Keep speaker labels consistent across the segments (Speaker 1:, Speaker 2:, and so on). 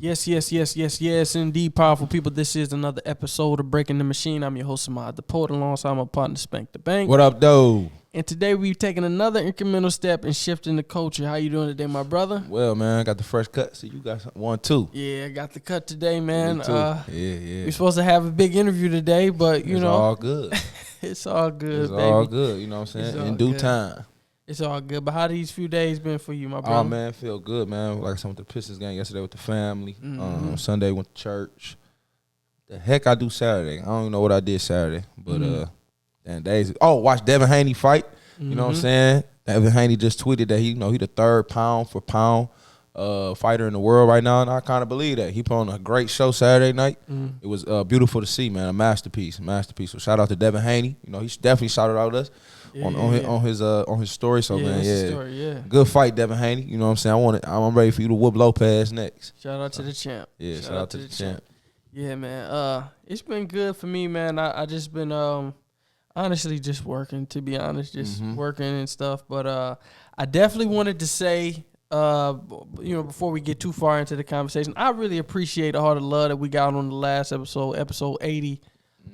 Speaker 1: Yes, indeed, powerful people. This is another episode of Breaking the Machine. I'm your host, Ahmad the Poet, alongside my partner, Spank the Bank.
Speaker 2: What up, though?
Speaker 1: And today we've taken another incremental step in shifting the culture. How you doing today, my brother?
Speaker 2: Well, man, I got the fresh cut, so you got one, too.
Speaker 1: Yeah, I got the cut today, man.
Speaker 2: Me too. Yeah.
Speaker 1: We're supposed to have a big interview today, but, you
Speaker 2: it's
Speaker 1: know.
Speaker 2: all good.
Speaker 1: It's all good,
Speaker 2: It's
Speaker 1: baby.
Speaker 2: all good, you know what I'm saying? In due time.
Speaker 1: It's all good. But how these few days been for you, my brother?
Speaker 2: Oh, man, feel good, man. Like I said, with the Pistons game yesterday with the family.
Speaker 1: Mm-hmm.
Speaker 2: Sunday went to church. The heck I do Saturday. I don't even know what I did Saturday. But, days. Oh, watch Devin Haney fight. You know what I'm saying? Devin Haney just tweeted that he the third pound for pound fighter in the world right now, and I kind of believe that. He put on a great show Saturday night. It was beautiful to see, man. A masterpiece. So shout out to Devin Haney. You know, he definitely shouted out us on his story. So good fight, Devin Haney. You know what I'm saying? I'm ready for you to whoop Lopez next.
Speaker 1: Shout out to the champ.
Speaker 2: Yeah, shout out to the champ.
Speaker 1: Yeah, man. It's been good for me, man. I just been honestly just working, to be honest, working and stuff. But I definitely wanted to say, before we get too far into the conversation, I really appreciate all the love that we got on the last episode 80.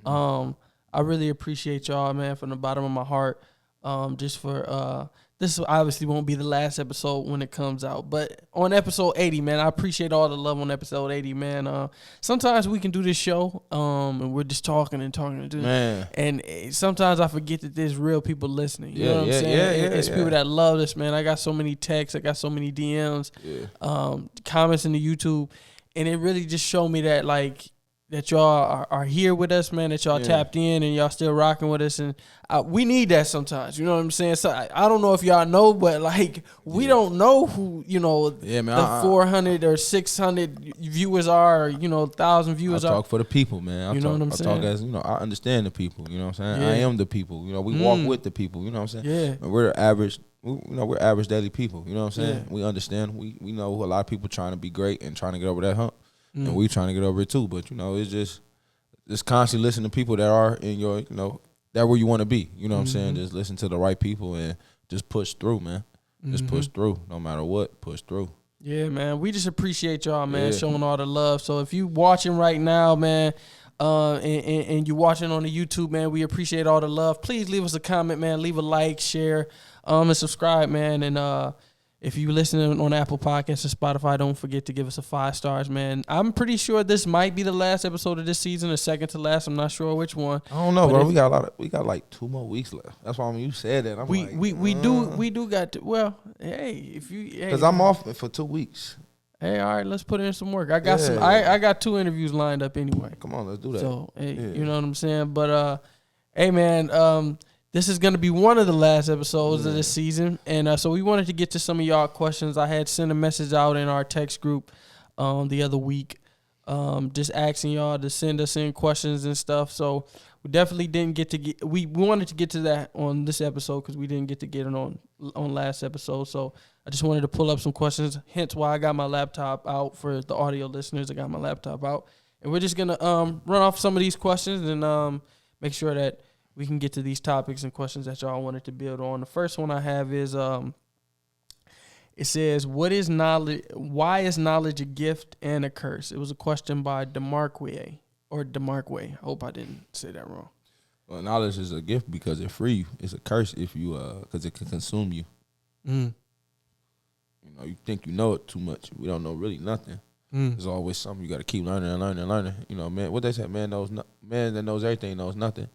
Speaker 1: I really appreciate y'all, man, from the bottom of my heart. Just for this obviously won't be the last episode when it comes out, but on episode 80, man, I appreciate all the love on episode 80, man. Sometimes we can do this show, and we're just talking,
Speaker 2: man.
Speaker 1: And sometimes I forget that there's real people listening. You know what I'm saying? It's people that love this, man. I got so many texts, I got so many DMs, comments in the YouTube, and it really just showed me that that y'all are here with us, man, that y'all tapped in and y'all still rocking with us. And we need that sometimes. You know what I'm saying? So I don't know if y'all know, but we don't know who, the 400 or 600 viewers are, or, 1,000 viewers are.
Speaker 2: I talk for the people, man.
Speaker 1: You know what I'm saying?
Speaker 2: I talk as, I understand the people. You know what I'm saying? I am the people. We walk with the people. You know what I'm saying?
Speaker 1: Yeah.
Speaker 2: And we're average. We're average daily people. You know what I'm saying? Yeah. We understand. We know a lot of people trying to be great and trying to get over that hump. And we trying to get over it too, but it's just constantly listening to people that are in your, that where you want to be. You know what I'm saying? Just listen to the right people and just push through, man. Just push through, no matter what. Push through.
Speaker 1: Yeah, man. We just appreciate y'all, man, showing all the love. So if you watching right now, man, and you watching on the YouTube, man, we appreciate all the love. Please leave us a comment, man. Leave a like, share, and subscribe, man. And if you listening on Apple Podcasts or Spotify, don't forget to give us a 5 stars, man. I'm pretty sure this might be the last episode of this season, or second to last. I'm not sure which one.
Speaker 2: I don't know, bro. We got like 2 more weeks left. That's why when you said that,
Speaker 1: we do got to. Well, because
Speaker 2: I'm off for 2 weeks.
Speaker 1: Hey, all right, let's put in some work. I got I got 2 interviews lined up anyway.
Speaker 2: Come on, let's do that.
Speaker 1: So you know what I'm saying. But hey, man. This is going to be one of the last episodes of this season, and so we wanted to get to some of y'all questions. I had sent a message out in our text group the other week, just asking y'all to send us in questions and stuff. So we definitely didn't get to we wanted to get to that on this episode because we didn't get to get it on last episode. So I just wanted to pull up some questions, hence why I got my laptop out. For the audio listeners, I got my laptop out, and we're just going to run off some of these questions and make sure that we can get to these topics and questions that y'all wanted to build on. The first one I have is, it says, "What is knowledge? Why is knowledge a gift and a curse?" It was a question by Demarque. I hope I didn't say that wrong.
Speaker 2: Well, knowledge is a gift because it free you. It's a curse if you because it can consume you. You think you know it too much. We don't know really nothing. There's always something you got to keep learning and learning and learning. Man, what they say, man that knows everything knows nothing.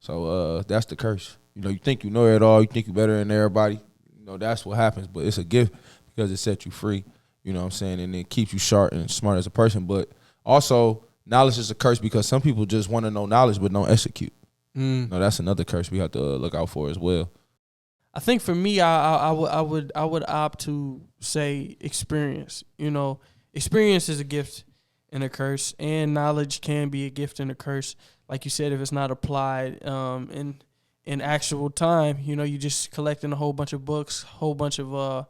Speaker 2: So that's the curse. You think you know it all. You think you're better than everybody. That's what happens. But it's a gift because it sets you free. You know what I'm saying? And it keeps you sharp and smart as a person. But also, knowledge is a curse because some people just want to know knowledge but don't execute. That's another curse we have to look out for as well.
Speaker 1: I think for me, I would opt to say experience. Experience is a gift and a curse, and knowledge can be a gift and a curse. Like you said, if it's not applied in actual time, you just collecting a whole bunch of books, whole bunch of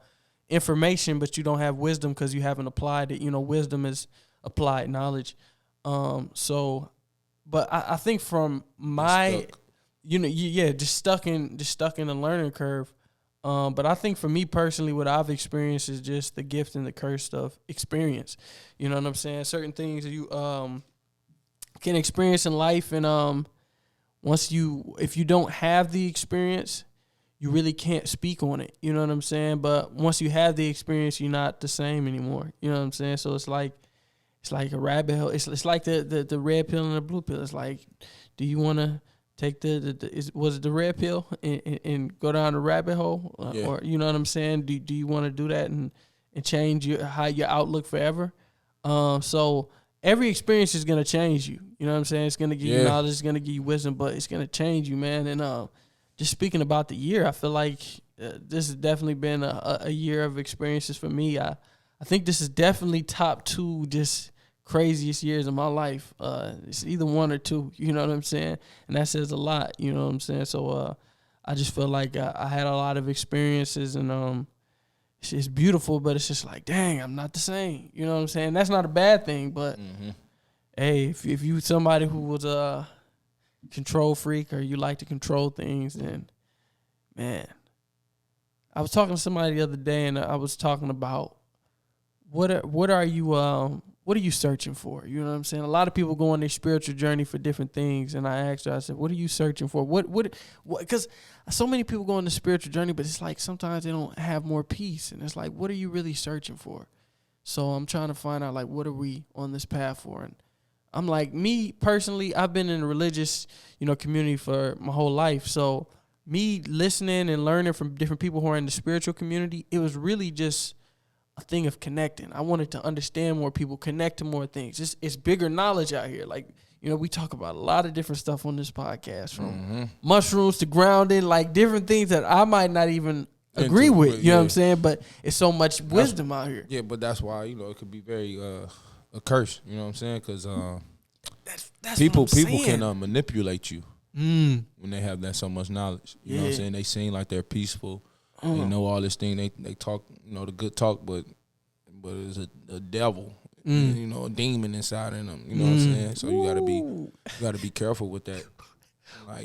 Speaker 1: information, but you don't have wisdom because you haven't applied it. Wisdom is applied knowledge. But I think from my, just stuck in the learning curve. But I think for me personally, what I've experienced is just the gift and the curse of experience. You know what I'm saying? Certain things you can experience in life, and if you don't have the experience, you really can't speak on it. You know what I'm saying? But once you have the experience, you're not the same anymore. You know what I'm saying? So it's like a rabbit hole. It's like the red pill and the blue pill. It's like, do you want to take was it the red pill and go down the rabbit hole,
Speaker 2: Yeah.
Speaker 1: or you know what I'm saying? Do you want to do that and change your outlook forever? So every experience is gonna change you. You know what I'm saying? It's gonna give you knowledge, it's gonna give you wisdom, but it's gonna change you, man. And just speaking about the year, I feel like this has definitely been a year of experiences for me. I think this is definitely top 2 just craziest years of my life. It's either 1 or 2, you know what I'm saying? And that says a lot, you know what I'm saying? So I just feel like I had a lot of experiences, and it's beautiful, but it's just like, dang, I'm not the same. You know what I'm saying? That's not a bad thing, but hey, if you somebody who was a control freak or you like to control things, then man, I was talking to somebody the other day, and I was talking about what are you searching for? You know what I'm saying? A lot of people go on their spiritual journey for different things, and I asked her, I said, what are you searching for? What? Because so many people go on the spiritual journey, but it's like sometimes they don't have more peace, and it's like, what are you really searching for? So I'm trying to find out, like, what are we on this path for? And I'm like, me personally, I've been in a religious, community for my whole life. So me listening and learning from different people who are in the spiritual community, it was really just a thing of connecting. I wanted to understand more people, connect to more things. It's bigger knowledge out here. Like, we talk about a lot of different stuff on this podcast, from mushrooms to grounding, like different things that I might not even agree with. You know what I'm saying? But it's so much wisdom out here.
Speaker 2: Yeah, but that's why, it could be very a curse. You know what I'm saying? Because
Speaker 1: that's
Speaker 2: people
Speaker 1: what I'm saying.
Speaker 2: can manipulate you when they have that so much knowledge. You know what I'm saying? They seem like they're peaceful. They know all this thing. They talk, the good talk, but it's a devil, a demon inside in them. You know what I'm saying? So you gotta be careful with that. Like,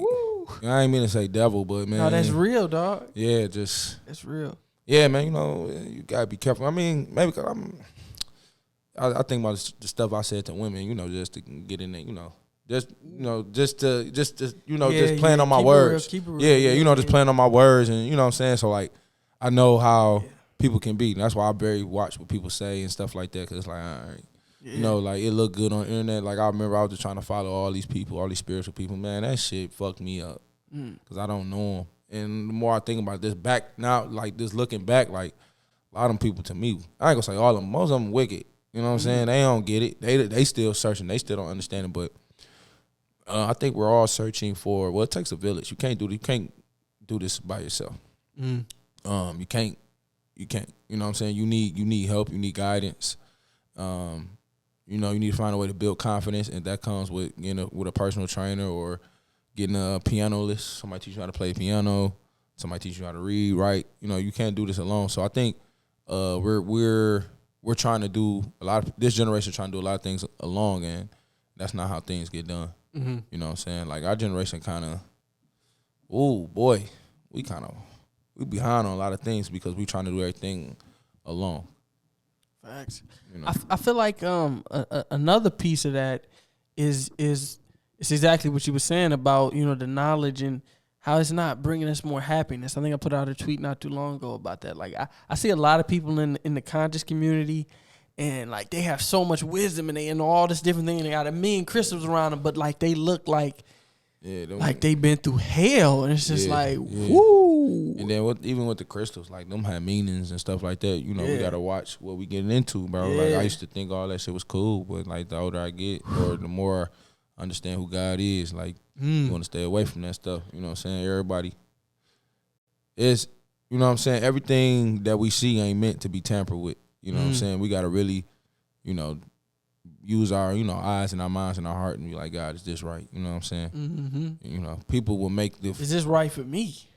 Speaker 2: I ain't mean to say devil, but man,
Speaker 1: no, that's real, dog.
Speaker 2: Yeah,
Speaker 1: it's real.
Speaker 2: Yeah, man. You gotta be careful. I mean, maybe because I think about the stuff I said to women, just to get in there, just playing on my words.
Speaker 1: Keep it real.
Speaker 2: Yeah, just playing on my words, and you know what I'm saying. So like, I know how people can be. And that's why I very watch what people say and stuff like that, because it's like, all right, like it look good on the internet. Like I remember I was just trying to follow all these people, all these spiritual people. Man, that shit fucked me up because I don't know them. And the more I think about this back now, like this looking back, like a lot of them people to me, I ain't gonna say all of them. Most of them wicked. You know what I'm saying? They don't get it. They still searching. They still don't understand it. But I think we're all searching for. Well, it takes a village. You can't do this by yourself. You can't. You know what I'm saying? You need help. You need guidance. You need to find a way to build confidence, and that comes with with a personal trainer or getting a pianolist. Somebody teach you how to play piano. Somebody teach you how to read, write. You can't do this alone. So I think we're trying to do this generation trying to do a lot of things along, and that's not how things get done. You know what I'm saying? Like our generation kind of, we behind on a lot of things because we trying to do everything alone.
Speaker 1: Facts. I feel like another piece of that is exactly what you were saying about the knowledge and how it's not bringing us more happiness. I think I put out a tweet not too long ago about that. Like I see a lot of people in the conscious community, and like they have so much wisdom and they know all this different thing. And they got a million crystals around them, but like they look like they've been through hell, and it's just whoo.
Speaker 2: And then even with the crystals, like them have meanings and stuff like that. We gotta watch what we getting into, bro.
Speaker 1: Yeah.
Speaker 2: Like I used to think all that shit was cool, but like the older I get, or the more I understand who God is, like you want to stay away from that stuff. You know what I'm saying? Everybody is, what I'm saying? Everything that we see ain't meant to be tampered with. You know what I'm saying? We gotta really, use our, eyes and our minds and our heart and be like, God, is this right? You know what I'm saying? People will make the.
Speaker 1: Is this right for me?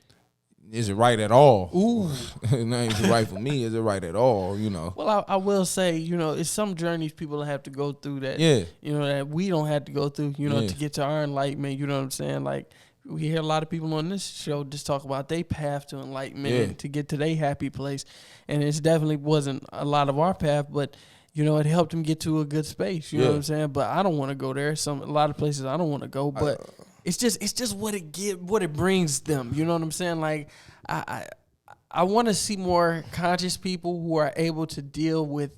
Speaker 2: Is it right at all?
Speaker 1: Ooh.
Speaker 2: Is it right for me? Is it right at all?
Speaker 1: Well, I will say, it's some journeys people have to go through that, that we don't have to go through, to get to our enlightenment. You know what I'm saying? Like, we hear a lot of people on this show just talk about their path to enlightenment and to get to their happy place. And it definitely wasn't a lot of our path, but you know, it helped them get to a good space. You know what I'm saying? But I don't want to go there. A lot of places I don't want to go, but it's just what it brings them. You know what I'm saying? Like I want to see more conscious people who are able to deal with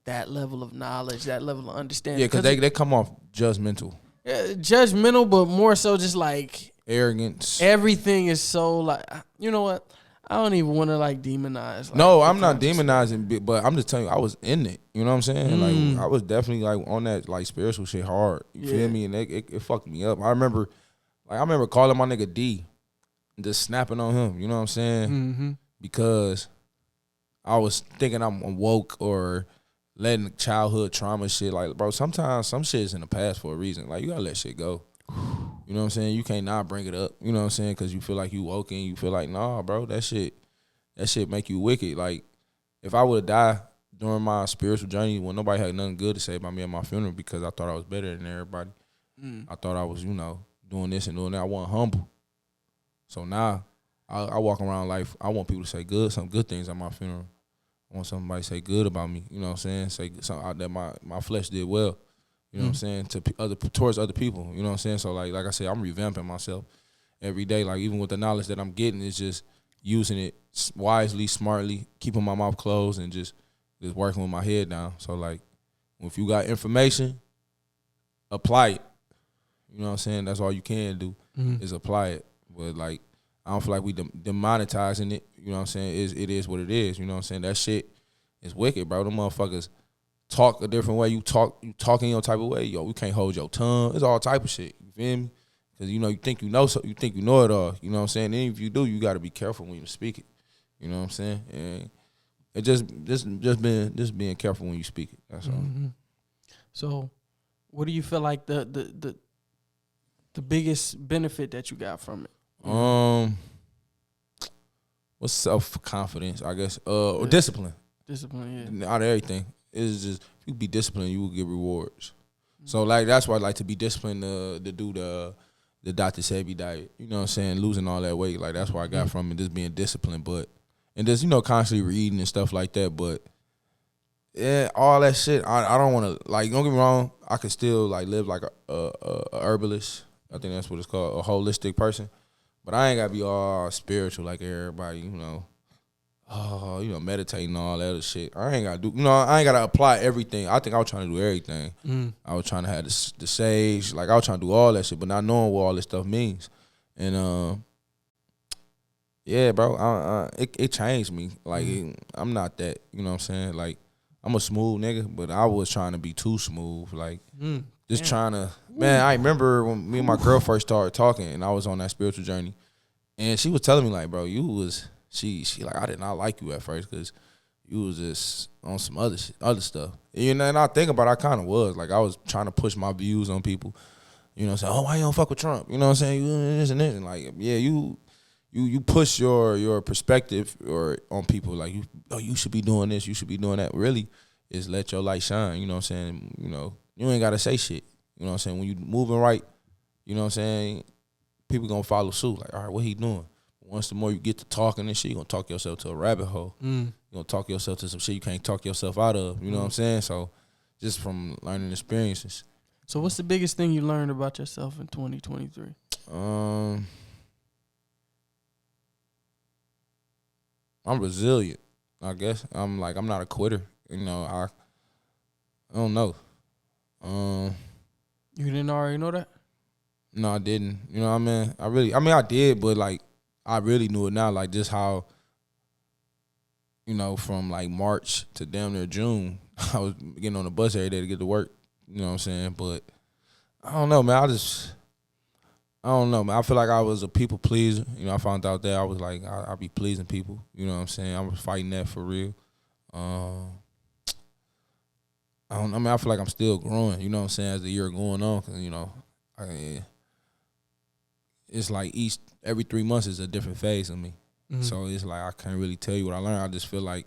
Speaker 1: that level of knowledge, that level of understanding.
Speaker 2: Yeah, because they come off judgmental.
Speaker 1: Judgmental, but more so just like
Speaker 2: arrogance.
Speaker 1: Everything is so like, you know what? I don't even want to like demonize. Like,
Speaker 2: no, I'm not demonizing, but I'm just telling you, I was in it. You know what I'm saying? Like I was definitely like on that like spiritual shit hard. You feel me? And it fucked me up. I remember calling my nigga D and just snapping on him. You know what I'm saying?
Speaker 1: Mm-hmm.
Speaker 2: Because I was thinking I'm woke or letting childhood trauma shit. Like, bro, sometimes some shit is in the past for a reason. Like, you gotta let shit go. You know what I'm saying? You can't not bring it up. You know what I'm saying? Because you feel like you woke and you feel like, nah, bro, that shit make you wicked. Like, if I would have died during my spiritual journey when nobody had nothing good to say about me at my funeral because I thought I was better than everybody. I thought I was, doing this and doing that. I wasn't humble. So now I walk around life. I want people to say some good things at my funeral. I want somebody to say good about me. You know what I'm saying? Say something that my flesh did well. You know what I'm saying? Towards other people. You know what I'm saying? So like I said, I'm revamping myself every day. Like even with the knowledge that I'm getting, it's just using it wisely, smartly, keeping my mouth closed, and just working with my head down. So like, if you got information, apply it. You know what I'm saying? That's all you can do is apply it. But like, I don't feel like we demonetizing it. You know what I'm saying? It is what it is. You know what I'm saying? That shit is wicked, bro. Them motherfuckers talk a different way. You talking your type of way. Yo, we can't hold your tongue. It's all type of shit. You feel me? Because you think you know something. You think you know it all. You know what I'm saying? And if you do, you got to be careful when you speak it. You know what I'm saying? And it just being careful when you speak it. That's all.
Speaker 1: So, what do you feel like the biggest benefit that you got from it?
Speaker 2: What's self-confidence, I guess, or discipline.
Speaker 1: Discipline, yeah.
Speaker 2: Out of everything, it's just if you be disciplined, you will get rewards. So like that's why I like to be disciplined to do the Dr. Sebi diet. You know what I'm saying? Losing all that weight, like that's where I got from it. Just being disciplined, and just constantly reading and stuff like that. But yeah, all that shit, I don't want to like. Don't get me wrong, I could still like live like a herbalist. I think that's what it's called, a holistic person. But I ain't gotta be all spiritual like everybody, meditating and all that other shit. I ain't gotta apply everything. I think I was trying to do everything. I was trying to have the sage, like I was trying to do all that shit, but not knowing what all this stuff means. And yeah, bro, it changed me. Like I'm not that, you know what I'm saying? Like I'm a smooth nigga, but I was trying to be too smooth, like. Just trying to, man, I remember when me and my girl first started talking and I was on that spiritual journey. And she was telling me like, bro, she like, I did not like you at first because you was just on some other shit, other stuff. And I think about it, I kind of was. Like I was trying to push my views on people. You know what I'm saying? Oh, why you don't fuck with Trump? You know what I'm saying? You this and this. And like, yeah, you push your perspective or on people like, you should be doing this, you should be doing that. Really is let your light shine. You know what I'm saying? You ain't got to say shit. You know what I'm saying? When you moving right, you know what I'm saying? People going to follow suit. Like, all right, what he doing? Once the more you get to talking and shit, you going to talk yourself to a rabbit hole. You going to talk yourself to some shit you can't talk yourself out of. You know what I'm saying? So just from learning experiences.
Speaker 1: So what's the biggest thing you learned about yourself in 2023?
Speaker 2: I'm resilient, I guess. I'm not a quitter. I don't know.
Speaker 1: You didn't already know that?
Speaker 2: No, I didn't. You know what I mean? I did, but like I really knew it now, like just how, from like March to damn near June, I was getting on the bus every day to get to work. You know what I'm saying? But I don't know, man. I don't know, man. I feel like I was a people pleaser. I found out that I was like, I be pleasing people. You know what I'm saying? I was fighting that for real. I feel like I'm still growing, you know what I'm saying, as the year going on. Cause, it's like every 3 months is a different phase of me. So it's like I can't really tell you what I learned. I just feel like,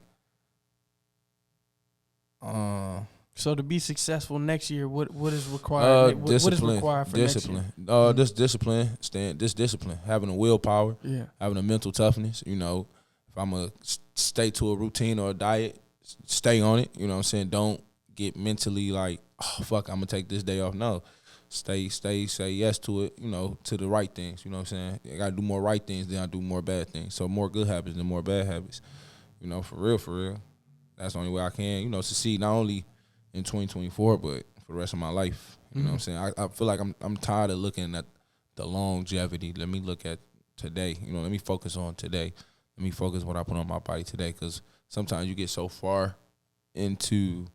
Speaker 1: So to be successful next year, what is required? What is required for
Speaker 2: discipline.
Speaker 1: next year?
Speaker 2: This discipline, discipline, having a willpower, having a mental toughness. You know, if I'm gonna stay to a routine or a diet, stay on it. You know what I'm saying? Don't get mentally like, oh fuck, I'm gonna take this day off. No, say yes to it. You know, to the right things. You know what I'm saying? I gotta do more right things than I do more bad things. So more good habits than more bad habits. You know, for real. That's the only way I can, you know, succeed not only in 2024, but for the rest of my life. You know what I'm saying? I feel like I'm tired of looking at the longevity. Let me look at today. You know, let me focus on today. Let me focus what I put on my body today. Because sometimes you get so far into,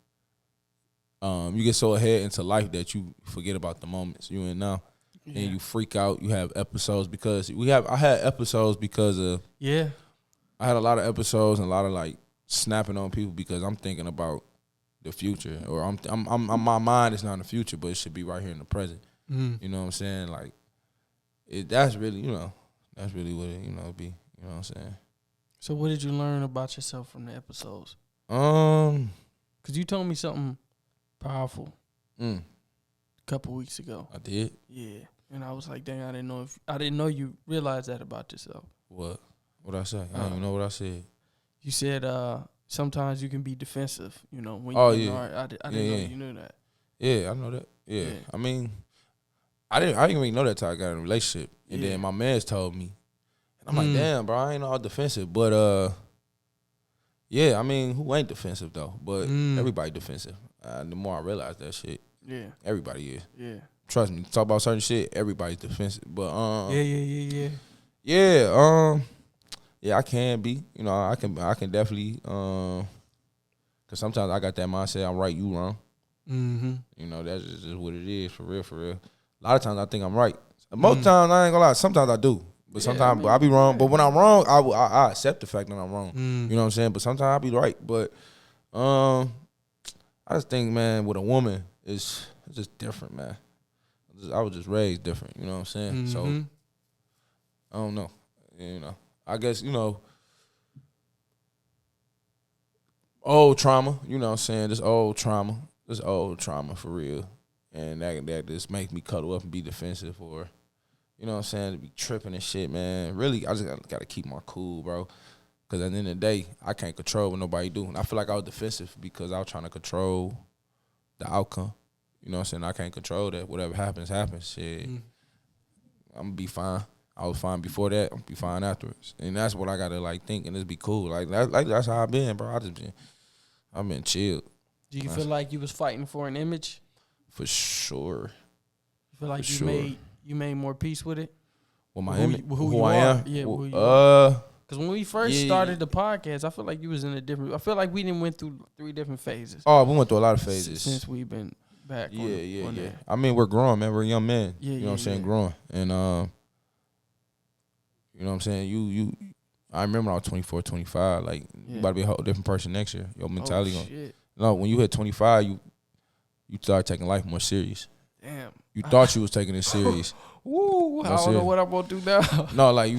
Speaker 2: you get so ahead into life that you forget about the moments you in now. Yeah. And you freak out. You have episodes because I had episodes because of, I had a lot of episodes and a lot of like snapping on people because I'm thinking about the future, or I'm my mind is not in the future, but it should be right here in the present. You know what I'm saying? Like, that's really, you know, that's really what it, you know, be. You know what I'm saying?
Speaker 1: So what did you learn about yourself from the episodes?
Speaker 2: Cause
Speaker 1: you told me something powerful a couple weeks ago.
Speaker 2: I did.
Speaker 1: Yeah, and I was like, dang, I didn't know you realized that about yourself.
Speaker 2: What I say? I don't even know what I said.
Speaker 1: You said sometimes you can be defensive, you know. When I didn't know you knew that.
Speaker 2: Yeah, I know that. Yeah. I mean, I didn't really know that till I got in a relationship. And then my mans told me. And I'm like, damn, bro, I ain't all defensive. But, yeah, I mean, who ain't defensive, though? But everybody defensive. The more I realize that shit, everybody is. Yeah. Trust me, talk about certain shit, everybody's defensive. But, yeah, I can be. You know, I can definitely, because sometimes I got that mindset, I'm right, you wrong. You know, that's just what it is, for real. A lot of times I think I'm right. Most times, I ain't gonna lie, sometimes I do. But sometimes I be wrong. But when I'm wrong, I accept the fact that I'm wrong. You know what I'm saying? But sometimes I be right. But I just think, man, with a woman, it's just different, man. I was just raised different, you know what I'm saying? So, I don't know. You know. I guess, you know, old trauma, you know what I'm saying? This old trauma for real. And that just makes me cuddle up and be defensive, or, you know what I'm saying, to be tripping and shit, man. Really, I just got to keep my cool, bro. Because at the end of the day, I can't control what nobody do. And I feel like I was defensive because I was trying to control the outcome. You know what I'm saying? I can't control that. Whatever happens, happens. Shit, I'm going to be fine. I was fine before that. I'll be fine afterwards, and that's what I gotta like think, and just be cool. Like that's how I've been, bro. I've been chilled.
Speaker 1: Do you feel like you was fighting for an image?
Speaker 2: For sure.
Speaker 1: You feel like you made more peace with it?
Speaker 2: With my image, who I am.
Speaker 1: Yeah, who you are. Because when we first started the podcast, I feel like you was in a different. I feel like we didn't went through 3 different phases.
Speaker 2: Oh, we went through a lot of phases
Speaker 1: since we've been back.
Speaker 2: Yeah. I mean, we're growing, man. We're young men. You know what I'm saying? Growing, and you know what I'm saying? I remember when I was 24, 25, like, you about to be a whole different person next year. Your mentality no, when you hit 25, you start taking life more serious.
Speaker 1: Damn.
Speaker 2: You thought you was taking it serious.
Speaker 1: Woo, I don't know what I'm gonna do now.
Speaker 2: No, like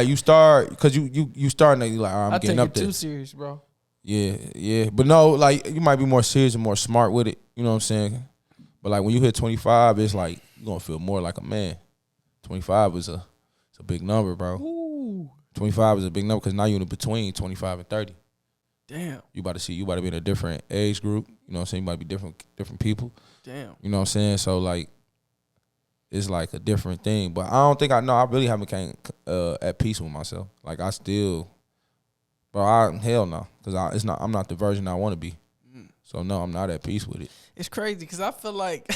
Speaker 2: you start, cause you starting to like, I'm getting up there.
Speaker 1: I take it too serious, bro.
Speaker 2: Yeah. But no, like, you might be more serious and more smart with it. You know what I'm saying? But like when you hit 25, it's like you're gonna feel more like a man. 25 is a big number, bro.
Speaker 1: Ooh.
Speaker 2: 25 is a big number because now you're in between 25 and 30.
Speaker 1: Damn.
Speaker 2: You about to be in a different age group. You know what I'm saying? You might be different people.
Speaker 1: Damn.
Speaker 2: You know what I'm saying? So like, it's like a different thing. But I don't think I really haven't came at peace with myself. Like, I still, bro, hell no, because I'm not the version I want to be. So no, I'm not at peace with it.
Speaker 1: It's crazy because I feel like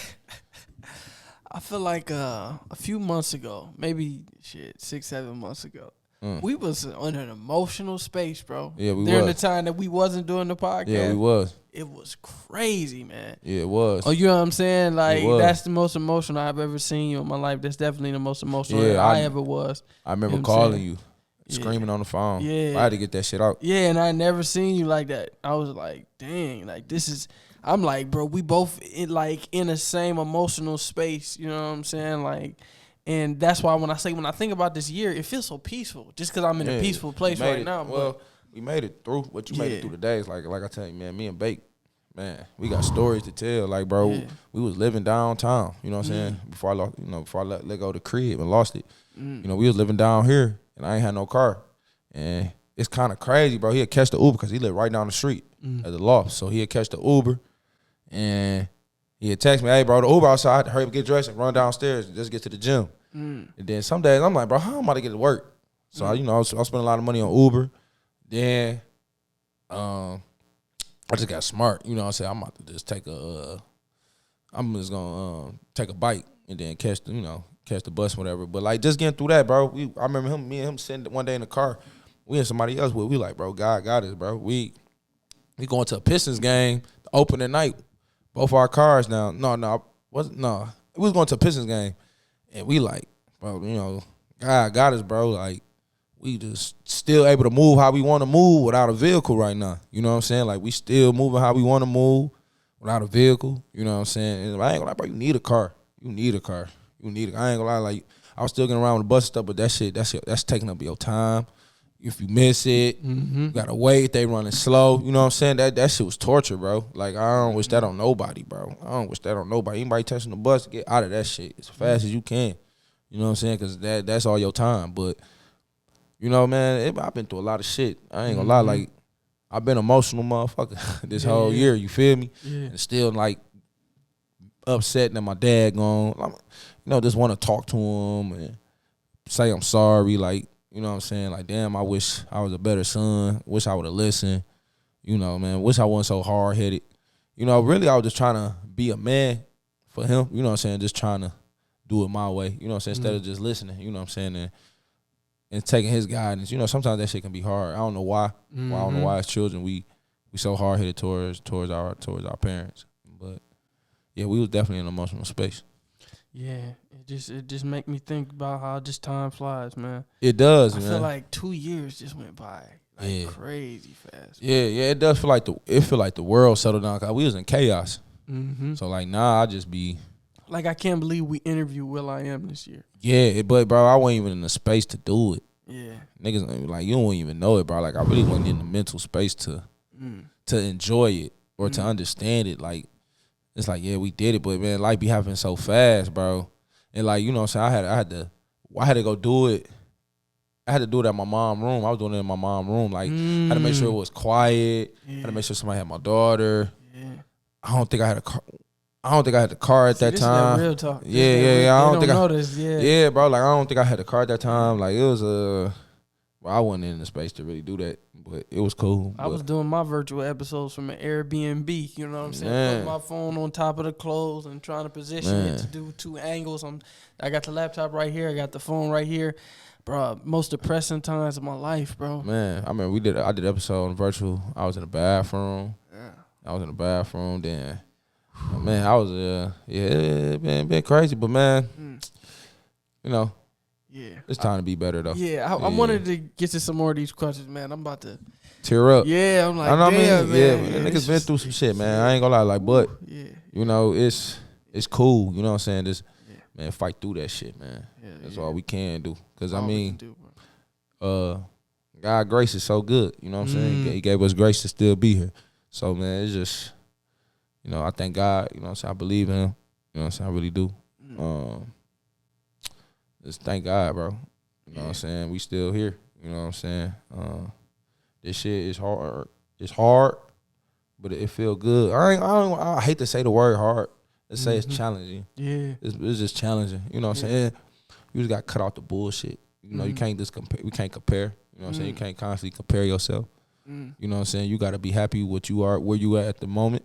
Speaker 1: a few months ago, maybe 6-7 months ago, we was in an emotional space, bro.
Speaker 2: Yeah, we
Speaker 1: during the time that we wasn't doing the podcast.
Speaker 2: Yeah, we was.
Speaker 1: It was crazy, man.
Speaker 2: Yeah, it was.
Speaker 1: Oh, you know what I'm saying? Like, that's the most emotional I've ever seen you in my life. That's definitely the most emotional I ever was.
Speaker 2: I remember calling you, screaming on the phone.
Speaker 1: Yeah.
Speaker 2: I had to get that shit out.
Speaker 1: Yeah, and I never seen you like that. I was like, dang, like, this is... I'm like, bro, we both in the same emotional space. You know what I'm saying? Like, and that's why when I think about this year, it feels so peaceful. Just because I'm in a peaceful place right now.
Speaker 2: Well, we made it through. What you made it through the days. Like I tell you, man, me and Bake man, we got stories to tell. Like, bro,
Speaker 1: Yeah.
Speaker 2: we was living downtown. You know what I'm saying? Before I lost, before I let go of the crib and lost it. You know, we was living down here, and I ain't had no car. And it's kind of crazy, bro. He'd catch the Uber because he lived right down the street at the loft. So he'd catch the Uber, and he'd text me, "Hey, bro, the Uber outside. Hurry up, get dressed, and run downstairs and just get to the gym." And then some days I'm like, bro, how am I to get to work? So I was spending a lot of money on Uber. Then I just got smart. You know what I'm saying? I'm about to just take I'm just gonna take a bike and then catch the bus, whatever. But like just getting through that, bro. I remember me and him sitting one day in the car. We and somebody else with. We like, bro, God got us, bro. We going to a Pistons game, the opening night. Both our cars now. No. We was going to a Pistons game, and we like, bro, God got us, bro. Like, we just still able to move how we want to move without a vehicle right now. You know what I'm saying? Like, we still moving how we want to move without a vehicle. You know what I'm saying? And I ain't gonna lie, bro, you need a car. I ain't gonna lie, like, I was still getting around with the bus stuff, but that's taking up your time. If you miss it, you gotta wait. They running slow. You know what I'm saying? That shit was torture, bro. Like, I don't wish that on nobody, bro. Anybody touching the bus, get out of that shit as fast as you can. You know what I'm saying? Because that's all your time. But, you know, man, I've been through a lot of shit. I ain't gonna lie. Like, I've been emotional motherfucker this whole year. You feel me? Yeah. And still, like, upset that my dad gone. Just want to talk to him and say I'm sorry. Like, you know what I'm saying? Like, damn, I wish I was a better son. Wish I would have listened. You know, man. Wish I wasn't so hard-headed. You know, really, I was just trying to be a man for him. You know what I'm saying? Just trying to do it my way. You know what I'm saying? Instead of just listening. You know what I'm saying? And taking his guidance. You know, sometimes that shit can be hard. I don't know why. I don't know why as children we so hard-headed towards our parents. But, yeah, we was definitely in an emotional space.
Speaker 1: Yeah, it just make me think about how just time flies, man.
Speaker 2: It does, man.
Speaker 1: I feel like 2 years just went by crazy fast.
Speaker 2: Yeah, it does feel like the world settled down. Cause we was in chaos. So like, I just be
Speaker 1: like, I can't believe we interviewed will.i.am this year.
Speaker 2: Yeah, but bro, I wasn't even in the space to do it.
Speaker 1: Yeah,
Speaker 2: niggas like, you don't even know it, bro. Like, I really wasn't in the mental space to enjoy it or to understand it. Like, it's like, yeah, we did it, but man, life be happening so fast, bro. And like, you know what I'm saying, I had to go do it. I had to do it at my mom's room. I was doing it in my mom's room. Like, I had to make sure it was quiet. I had to make sure somebody had my daughter. Yeah. I don't think I had a car. I don't think I had the car at that time.
Speaker 1: Real talk.
Speaker 2: Yeah. I don't think
Speaker 1: know this. Yeah.
Speaker 2: Yeah, bro. Like, I don't think I had the car at that time. Like, it was well, I wasn't in the space to really do that, but it was cool.
Speaker 1: I was doing my virtual episodes from an Airbnb. You know what I'm saying? Putting my phone on top of the clothes and trying to position it to do 2 angles. I got the laptop right here. I got the phone right here. Bro, most depressing times of my life, bro.
Speaker 2: Man, I remember I did an episode on virtual. I was in the bathroom. Yeah. I was in the bathroom. Then, man, I was it been crazy, but man, you know. Yeah, it's time to be better though.
Speaker 1: Yeah, I wanted to get to some more of these questions, man. I'm about to
Speaker 2: tear up.
Speaker 1: Yeah, I'm like, damn, man.
Speaker 2: Yeah, niggas been through some shit, man. I ain't gonna lie, like, but you know, it's cool. You know what I'm saying? Just man, fight through that shit, man. That's all we can do. Cause God grace is so good. You know what I'm saying? He gave us grace to still be here. So man, it's just, I thank God. You know what I'm saying? I believe in him. You know what I'm saying? I really do. Just thank God, bro. You know what I'm saying? We still here. You know what I'm saying? This shit is hard. It's hard, but it feel good. I hate to say the word hard. Let's say it's challenging. Yeah. It's just challenging. You know what I'm saying? You just got to cut out the bullshit. You know, you can't just compare. We can't compare. You know what I'm saying? You can't constantly compare yourself. You know what I'm saying? You got to be happy with what you are, where you at the moment.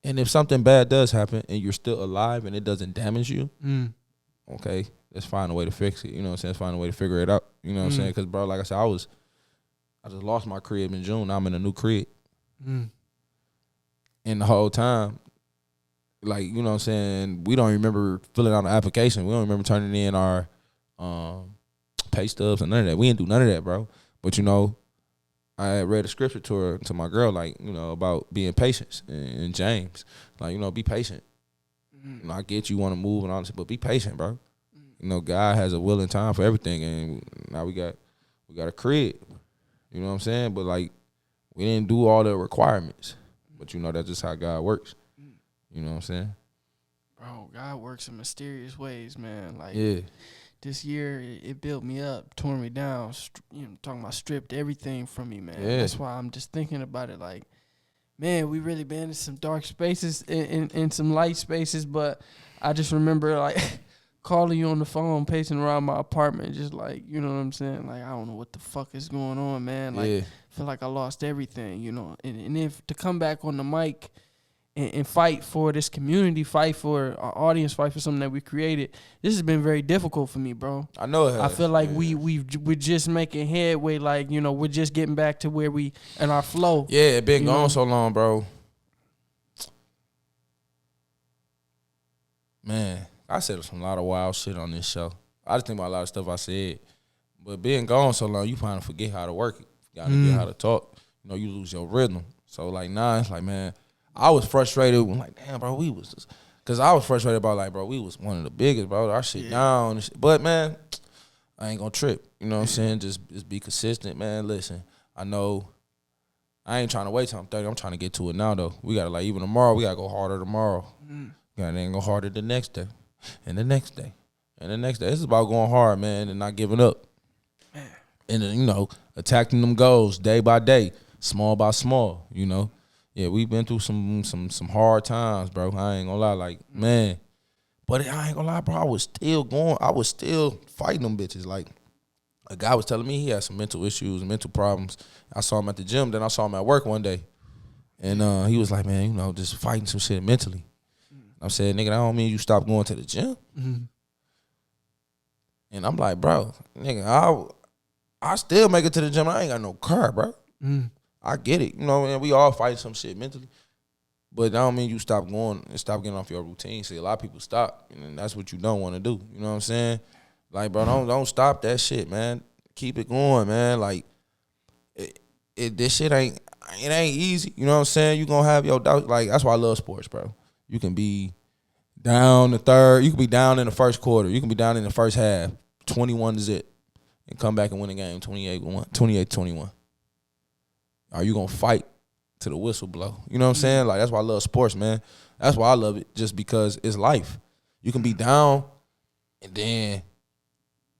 Speaker 2: And if something bad does happen and you're still alive and it doesn't damage you, okay, let's find a way to fix it. You know what I'm saying? Let's find a way to figure it out. You know what I'm saying? Because, bro, like I said, I just lost my crib in June. Now I'm in a new crib. And the whole time, like, you know what I'm saying, we don't remember filling out an application. We don't remember turning in our pay stubs and none of that. We didn't do none of that, bro. But, I had read a scripture to my girl, like, about being patient in James. Like, be patient. I get you want to move and all this, but be patient, bro. God has a will and time for everything, and now we got a crib. You know what I'm saying? But like, we didn't do all the requirements. But you know that's just how God works. You know what I'm saying?
Speaker 1: Bro, God works in mysterious ways, man. Like,
Speaker 2: Yeah.
Speaker 1: this year, it built me up, tore me down. Talking about stripped everything from me, man.
Speaker 2: Yeah.
Speaker 1: That's why I'm just thinking about it. Like, man, we really been in some dark spaces, in some light spaces. But I just remember like calling you on the phone, pacing around my apartment, just like, you know what I'm saying? Like, I don't know what the fuck is going on, man. Like, I feel like I lost everything, you know. And if to come back on the mic and fight for this community, fight for our audience, fight for something that we created, this has been very difficult for me, bro.
Speaker 2: I know it has.
Speaker 1: I feel like we're just making headway, like, you know, we're just getting back to where we in our flow.
Speaker 2: Yeah, it been gone so long, bro. Man, I said some lot of wild shit on this show. I just think about a lot of stuff I said. But being gone so long, you kind of forget how to work it. You gotta get how to talk. You know, you lose your rhythm. So, like, now it's like, man, I was frustrated. I'm like, damn, bro, we was just... Because I was frustrated about, like, bro, we was one of the biggest, bro. Our shit down. And shit. But, man, I ain't gonna trip. You know what I'm saying? Just be consistent, man. Listen, I know I ain't trying to wait till I'm 30. I'm trying to get to it now, though. We got to, like, even tomorrow, we got to go harder tomorrow. You gotta go harder the next day. And the next day. And the next day. This is about going hard, man, and not giving up. And then, you know, attacking them goals day by day, small by small, you know. Yeah, we've been through some hard times, bro. I ain't gonna lie, like, man. But I ain't gonna lie, bro, I was still fighting them bitches. Like, a guy was telling me he had some mental issues, mental problems. I saw him at the gym, then I saw him at work one day. And he was like, man, you know, just fighting some shit mentally. I said, nigga, that don't mean you stop going to the gym. And I'm like, bro, nigga, I still make it to the gym. I ain't got no car, bro. I get it. You know, and we all fight some shit mentally. But that don't mean you stop going and stop getting off your routine. See, a lot of people stop, and that's what you don't want to do. You know what I'm saying? Like, bro, don't stop that shit, man. Keep it going, man. Like, this shit ain't easy. You know what I'm saying? You gonna have your doubts. Like, that's why I love sports, bro. You can be down the third. You can be down in the first quarter. You can be down in the first half, 21-0, and come back and win the game 28-21. Are you gonna fight to the whistle blow? You know what I'm saying? Like, that's why I love sports, man. That's why I love it, just because it's life. You can be down, and then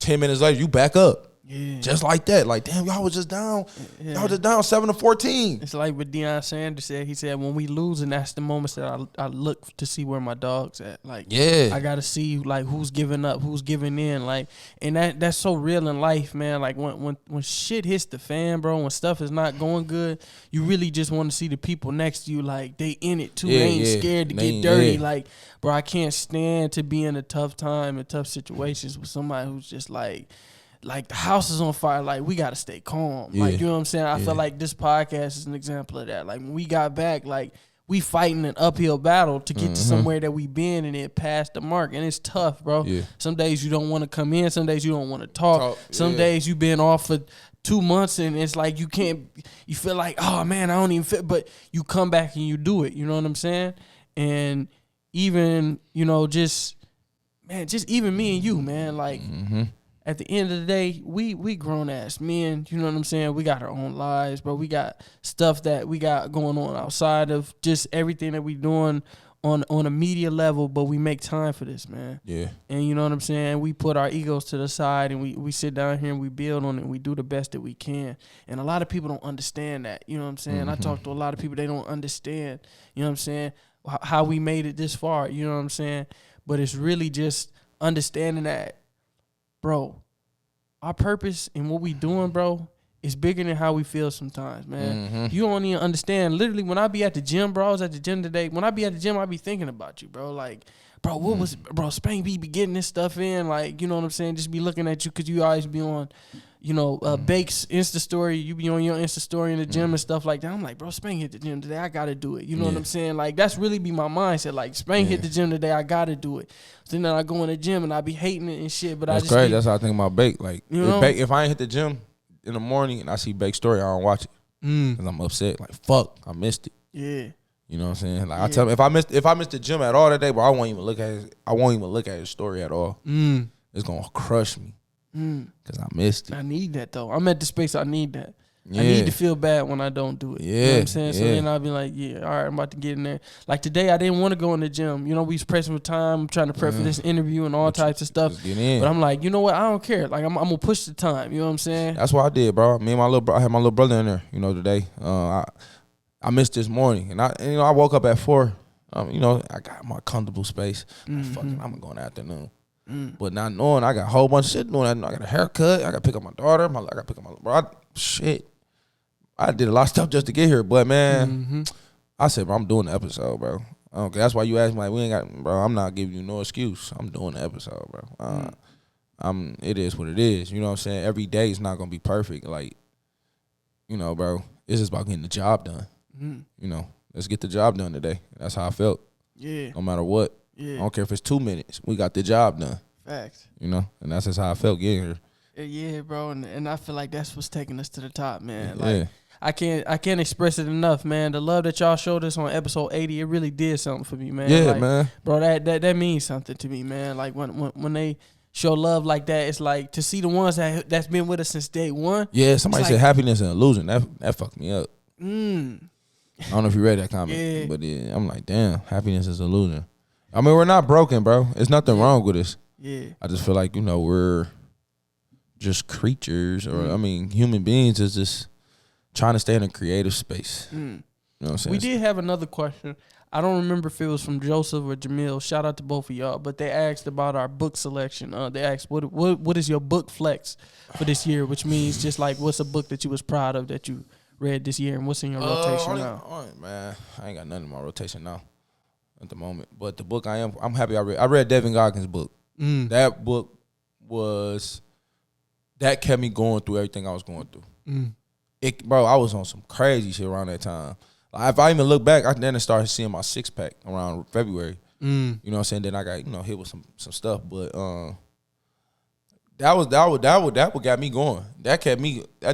Speaker 2: 10 minutes later, you back up. Yeah. Just like that. Like, damn, y'all was just down. Yeah. Y'all was just down 7-14.
Speaker 1: It's like what Deion Sanders said. He said, when we lose, and that's the moments that I look to see where my dog's at. Like, I got to see, like, who's giving up, who's giving in. Like, and that's so real in life, man. Like, when shit hits the fan, bro, when stuff is not going good, you really just want to see the people next to you, like, they in it, too. They ain't scared to get dirty. Like, bro, I can't stand to be in a tough time and tough situations with somebody who's just like the house is on fire. Like, we got to stay calm. Like, you know what I'm saying? I feel like this podcast is an example of that. Like, when we got back, like, we fighting an uphill battle to get to somewhere that we been, and it passed the mark. And it's tough, bro. Yeah. Some days you don't want to come in. Some days you don't want to talk. Some days you been off for 2 months, and it's like you feel like, oh, man, I don't even fit. But you come back and you do it. You know what I'm saying? And even, you know, just even me and you, man, like, at the end of the day, we grown ass men, you know what I'm saying? We got our own lives, bro. We got stuff that we got going on outside of just everything that we doing on a media level, but we make time for this, man. Yeah. And you know what I'm saying? We put our egos to the side, and we sit down here and we build on it, and we do the best that we can. And a lot of people don't understand that, you know what I'm saying? I talk to a lot of people, they don't understand, you know what I'm saying, how we made it this far, you know what I'm saying? But it's really just understanding that, bro, our purpose and what we doing, bro, is bigger than how we feel sometimes, man. You don't even understand. Literally, when I be at the gym, bro, I was at the gym today. When I be at the gym, I be thinking about you, bro. Like, bro, what was, bro, Spain be getting this stuff in. Like, you know what I'm saying? Just be looking at you because you always be on, you know, Bake's Insta story. You be on your Insta story in the gym and stuff like that. I'm like, bro, Spain hit the gym today. I got to do it. You know what I'm saying? Like, that's really be my mindset. Like, Spain hit the gym today. I got to do it. So then I go in the gym and I be hating it and shit. But
Speaker 2: that's crazy. That's how I think about Bake. Like, you know? If I ain't hit the gym in the morning and I see Bake's story, I don't watch it. Because I'm upset. Like, fuck, I missed it. Yeah. You know what I'm saying? Like, I tell him, if I missed the gym at all today, bro, I won't even look at his story at all. It's going to crush me. Because I missed it.
Speaker 1: I need that, though. I'm at the space I need that. I need to feel bad when I don't do it.
Speaker 2: Yeah.
Speaker 1: You know what I'm saying? So then I'll be like, yeah, all right, I'm about to get in there. Like today, I didn't want to go in the gym. You know, we was pressing for time. I'm trying to prep for this interview and all types of stuff. But I'm like, you know what? I don't care. Like, I'm going to push the time. You know what I'm saying?
Speaker 2: That's what I did, bro. Me and my little bro, I had my little brother in there, you know, today. I missed this morning. And I woke up at 4. You know, I got my comfortable space. Fucking, I'm going afternoon. But not knowing I got a whole bunch of shit doing. I got a haircut. I got to pick up my daughter. I got to pick up my bro. Shit. I did a lot of stuff just to get here. But, man, I said, bro, I'm doing the episode, bro. Okay, that's why you asked me, like, we ain't got, bro, I'm not giving you no excuse. I'm doing the episode, bro. It is what it is. You know what I'm saying? Every day is not going to be perfect. Like, you know, bro, it's just about getting the job done. You know, let's get the job done today. That's how I felt.
Speaker 1: Yeah.
Speaker 2: No matter what.
Speaker 1: Yeah.
Speaker 2: I don't care if it's 2 minutes. We got the job done.
Speaker 1: Facts.
Speaker 2: You know, and that's just how I felt getting here.
Speaker 1: Yeah, bro, and I feel like that's what's taking us to the top, man.
Speaker 2: Yeah.
Speaker 1: Like, I can't express it enough, man. The love that y'all showed us on episode 80, it really did something for me, man.
Speaker 2: Yeah,
Speaker 1: like,
Speaker 2: man.
Speaker 1: Bro, that means something to me, man. Like when they show love like that, it's like to see the ones that's been with us since day one.
Speaker 2: Yeah, somebody said
Speaker 1: like,
Speaker 2: happiness and illusion. That fucked me up. I don't know if you read that comment,
Speaker 1: Yeah.
Speaker 2: but yeah, I'm like, damn, happiness is illusion. I mean, we're not broken, bro. There's nothing wrong with us.
Speaker 1: Yeah.
Speaker 2: I just feel like, you know, we're just creatures, or I mean, human beings is just trying to stay in a creative space. You know what I'm saying?
Speaker 1: We did have another question. I don't remember if it was from Joseph or Jamil. Shout out to both of y'all. But they asked about our book selection. They asked, what is your book flex for this year? Which means just like, what's a book that you was proud of that you read this year, and what's in your rotation now?
Speaker 2: Man, I ain't got nothing in my rotation now at the moment. But the book I'm happy I read Devin Goggins' book. That book that kept me going through everything I was going through. Bro, I was on some crazy shit around that time. Like, if I even look back, I then started seeing my 6-pack around February. You know what I'm saying? Then I got, you know, hit with some stuff. But that what got me going. That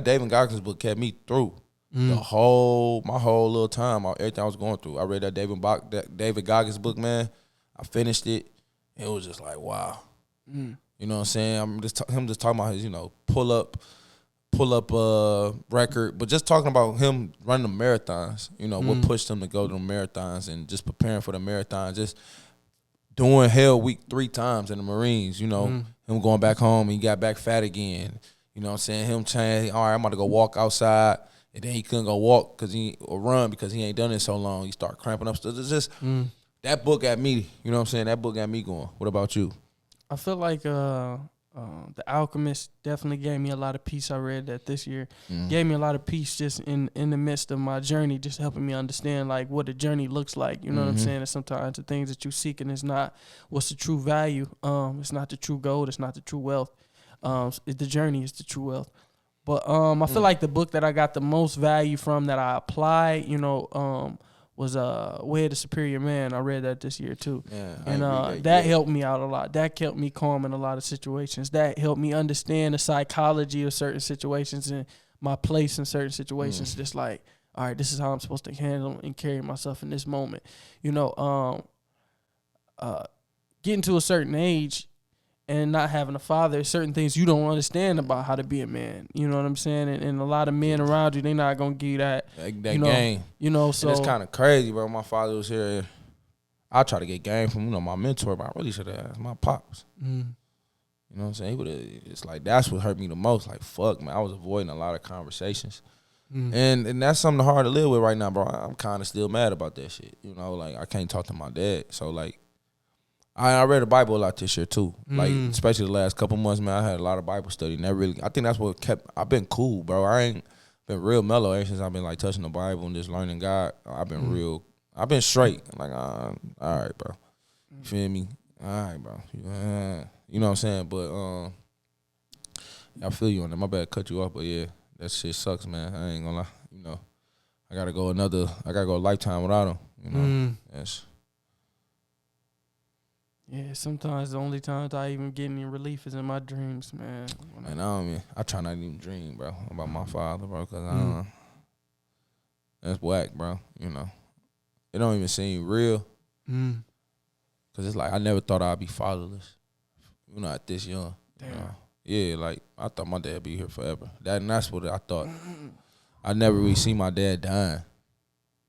Speaker 2: David Goggins book kept me through my whole little time, everything I was going through. I read that David Goggins book, man. I finished it. It was just like, wow. You know what I'm saying? I'm just talking about his, you know, pull up record, but just talking about him running the marathons, you know, what pushed him to go to the marathons and just preparing for the marathons, just doing Hell Week 3 times in the Marines, you know, him going back home, he got back fat again, you know what I'm saying, him saying, all right, I'm about to go walk outside, and then he couldn't go walk or run because he ain't done it so long, he started cramping up, so it's just, that book got me, you know what I'm saying, that book got me going. What about you?
Speaker 1: I feel like The Alchemist definitely gave me a lot of peace. I read that this year. Gave me a lot of peace just in the midst of my journey, just helping me understand like what the journey looks like. You know what I'm saying? And sometimes the things that you're seeking is not what's the true value. It's not the true gold. It's not the true wealth. The journey is the true wealth. But I feel like the book that I got the most value from that I applied, you know, was Way of the Superior Man. I read that this year too. Yeah, and that helped me out a lot. That kept me calm in a lot of situations. That helped me understand the psychology of certain situations and my place in certain situations. Just like, all right, this is how I'm supposed to handle and carry myself in this moment. You know, getting to a certain age and not having a father, certain things you don't understand about how to be a man. You know what I'm saying? And a lot of men around you, they not gonna give you that
Speaker 2: game.
Speaker 1: You know, so
Speaker 2: and it's kind of crazy, bro. My father was here. I try to get game from, you know, my mentor, but I really should have asked my pops. You know what I'm saying? It's like that's what hurt me the most. Like, fuck, man, I was avoiding a lot of conversations. And that's something hard to live with right now, bro. I'm kind of still mad about that shit. You know, like I can't talk to my dad. So like, I read the Bible a lot this year too. Like, especially the last couple months, man, I had a lot of Bible study. And I think that's what I've been cool, bro. I ain't been real mellow ever since I've been like touching the Bible and just learning God. I've been straight. Like, all right, bro. You feel me? All right, bro. You know what I'm saying? But I feel you on that. My bad, cut you off, but yeah, that shit sucks, man. I ain't gonna lie. You know, I gotta go a lifetime without him. You know, yes.
Speaker 1: Yeah, sometimes the only times I even get any relief is in my dreams, man.
Speaker 2: I try not to even dream, bro, about my father, bro, because that's whack, bro. You know, it don't even seem real. Because it's like I never thought I'd be fatherless, you know, at this young.
Speaker 1: Damn.
Speaker 2: You know? Yeah, like I thought my dad would be here forever. That's what I thought. I never really seen my dad dying.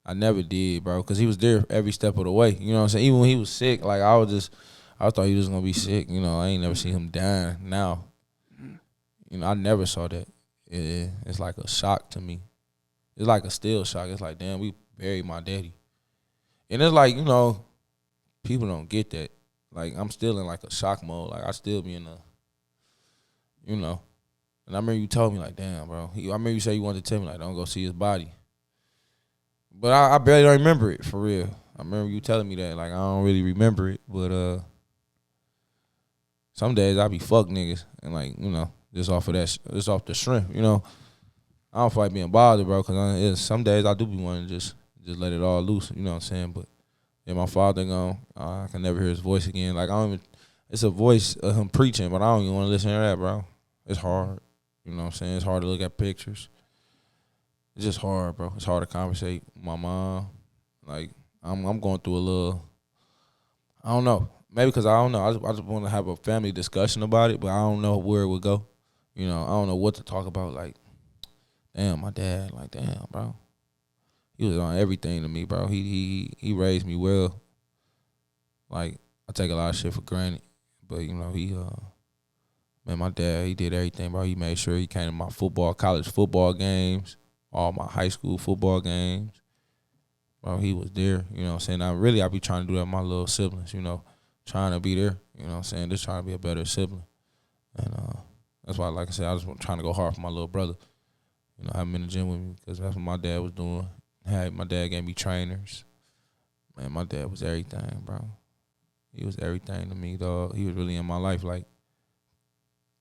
Speaker 2: I never did, bro, because he was there every step of the way. You know what I'm saying? Even when he was sick, like I thought he was gonna be sick. You know, I ain't never seen him dying. Now, you know, I never saw that. It's like a shock to me. It's like a still shock. It's like, damn, we buried my daddy, and it's like, you know, people don't get that. Like, I'm still in like a shock mode. Like, I still be in a, you know. And I remember you told me like, damn, bro. I remember you said you wanted to tell me like, don't go see his body. But I barely don't remember it, for real. I remember you telling me that. Like, I don't really remember it. But some days I be fuck niggas. And like, you know, just off of that, just off the shrimp, you know. I don't feel like being bothered, bro, because some days I do be wanting to just let it all loose, you know what I'm saying? But yeah, my father gone. I can never hear his voice again. Like, I don't even, it's a voice of him preaching, but I don't even want to listen to that, bro. It's hard. You know what I'm saying? It's hard to look at pictures. It's just hard, bro. It's hard to conversate with my mom. Like, I'm going through a little, I don't know. Maybe because I don't know. I just want to have a family discussion about it, but I don't know where it would go. You know, I don't know what to talk about. Like, damn, my dad, like, damn, bro. He was on everything to me, bro. He raised me well. Like, I take a lot of shit for granted. But, you know, man, my dad, he did everything, bro. He made sure he came to my college football games, all my high school football games. Bro, he was there, you know what I'm saying? I be trying to do that with my little siblings, you know, trying to be there, you know what I'm saying? Just trying to be a better sibling. And that's why, like I said, I just trying to go hard for my little brother. You know, have him in the gym with me because that's what my dad was doing. My dad gave me trainers. Man, my dad was everything, bro. He was everything to me, dog. He was really in my life. Like,